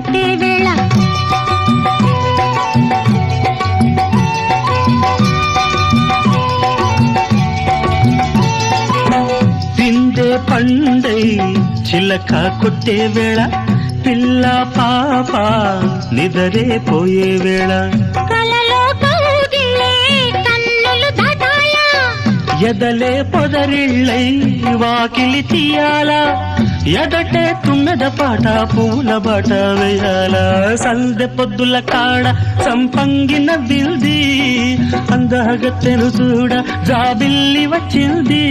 కట్టే వేళ పిండే పండై చిలక కొట్టే వేళ పిల్ల పాప నిదరే పోయే వేళ కలలో కౌగిలే కన్నులు దాటాలా ఎదలే పొదరిళ్ళై వాకిలి తీయాలా ఎదటే తుమ్మెద పాట పూల బాట వేయాల సందె పొద్దుల కాడ సంపంగిన బిల్ది అందగత్తెను చూడ జాబిల్లి వచ్చింది.